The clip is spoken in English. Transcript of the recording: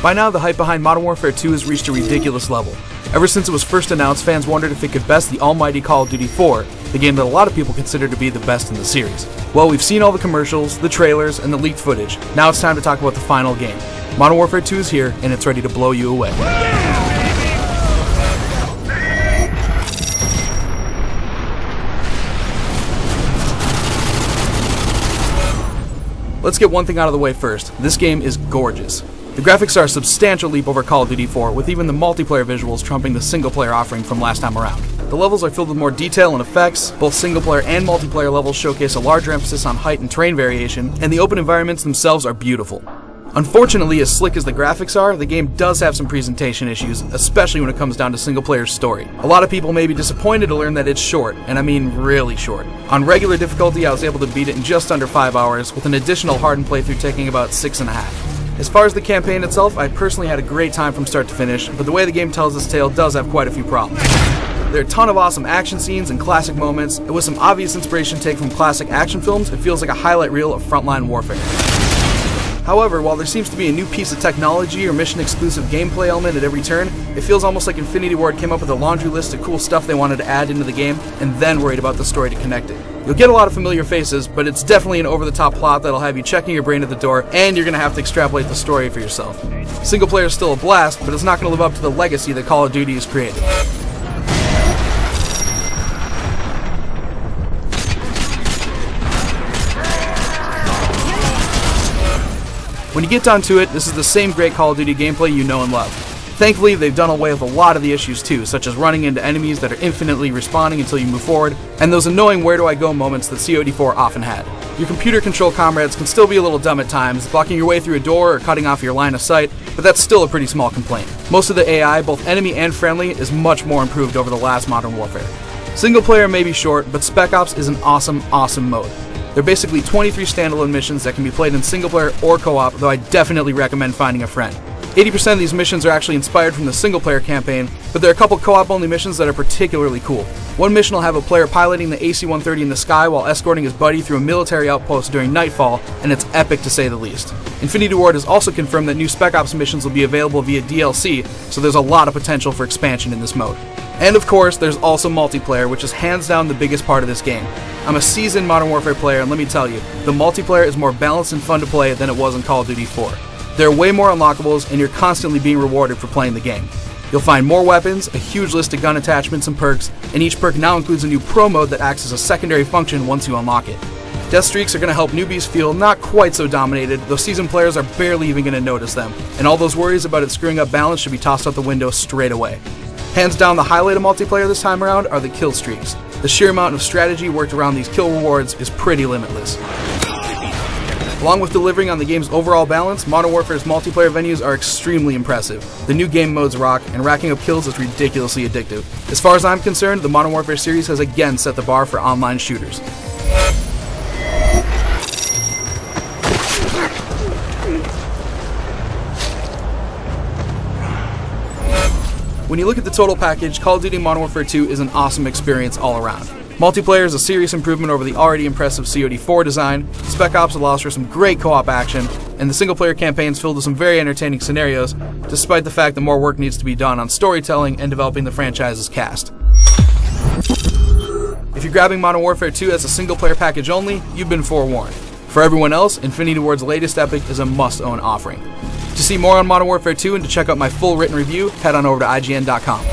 By now, the hype behind Modern Warfare 2 has reached a ridiculous level. Ever since it was first announced, fans wondered if it could best the almighty Call of Duty 4, the game that a lot of people consider to be the best in the series. Well, we've seen all the commercials, the trailers, and the leaked footage. Now it's time to talk about the final game. Modern Warfare 2 is here, and it's ready to blow you away. Let's get one thing out of the way first. This game is gorgeous. The graphics are a substantial leap over Call of Duty 4, with even the multiplayer visuals trumping the single-player offering from last time around. The levels are filled with more detail and effects, both single-player and multiplayer levels showcase a larger emphasis on height and terrain variation, and the open environments themselves are beautiful. Unfortunately, as slick as the graphics are, the game does have some presentation issues, especially when it comes down to single-player story. A lot of people may be disappointed to learn that it's short, and I mean really short. On regular difficulty, I was able to beat it in just under 5 hours, with an additional hardened playthrough taking about 6.5. As far as the campaign itself, I personally had a great time from start to finish, but the way the game tells its tale does have quite a few problems. There are a ton of awesome action scenes and classic moments, and with some obvious inspiration taken from classic action films, it feels like a highlight reel of frontline warfare. However, while there seems to be a new piece of technology or mission-exclusive gameplay element at every turn, it feels almost like Infinity Ward came up with a laundry list of cool stuff they wanted to add into the game, and then worried about the story to connect it. You'll get a lot of familiar faces, but it's definitely an over-the-top plot that'll have you checking your brain at the door, and you're gonna have to extrapolate the story for yourself. Single player is still a blast, but it's not gonna live up to the legacy that Call of Duty has created. When you get down to it, this is the same great Call of Duty gameplay you know and love. Thankfully, they've done away with a lot of the issues too, such as running into enemies that are infinitely respawning until you move forward, and those annoying where do I go moments that COD4 often had. Your computer control comrades can still be a little dumb at times, blocking your way through a door or cutting off your line of sight, but that's still a pretty small complaint. Most of the AI, both enemy and friendly, is much more improved over the last Modern Warfare. Single player may be short, but Spec Ops is an awesome mode. They're basically 23 standalone missions that can be played in single player or co-op, though I definitely recommend finding a friend. 80% of these missions are actually inspired from the single player campaign, but there are a couple co-op only missions that are particularly cool. One mission will have a player piloting the AC-130 in the sky while escorting his buddy through a military outpost during nightfall, and it's epic to say the least. Infinity Ward has also confirmed that new Spec Ops missions will be available via DLC, so there's a lot of potential for expansion in this mode. And of course, there's also multiplayer, which is hands down the biggest part of this game. I'm a seasoned Modern Warfare player, and let me tell you, the multiplayer is more balanced and fun to play than it was in Call of Duty 4. There are way more unlockables, and you're constantly being rewarded for playing the game. You'll find more weapons, a huge list of gun attachments and perks, and each perk now includes a new pro mode that acts as a secondary function once you unlock it. Death streaks are going to help newbies feel not quite so dominated, though seasoned players are barely even going to notice them, and all those worries about it screwing up balance should be tossed out the window straight away. Hands down, the highlight of multiplayer this time around are the kill streaks. The sheer amount of strategy worked around these kill rewards is pretty limitless. Along with delivering on the game's overall balance, Modern Warfare's multiplayer venues are extremely impressive. The new game modes rock, and racking up kills is ridiculously addictive. As far as I'm concerned, the Modern Warfare series has again set the bar for online shooters. When you look at the total package, Call of Duty Modern Warfare 2 is an awesome experience all around. Multiplayer is a serious improvement over the already impressive COD4 design, Spec Ops allows for some great co-op action, and the single-player campaign is filled with some very entertaining scenarios, despite the fact that more work needs to be done on storytelling and developing the franchise's cast. If you're grabbing Modern Warfare 2 as a single-player package only, you've been forewarned. For everyone else, Infinity Ward's latest epic is a must-own offering. To see more on Modern Warfare 2 and to check out my full written review, head on over to IGN.com.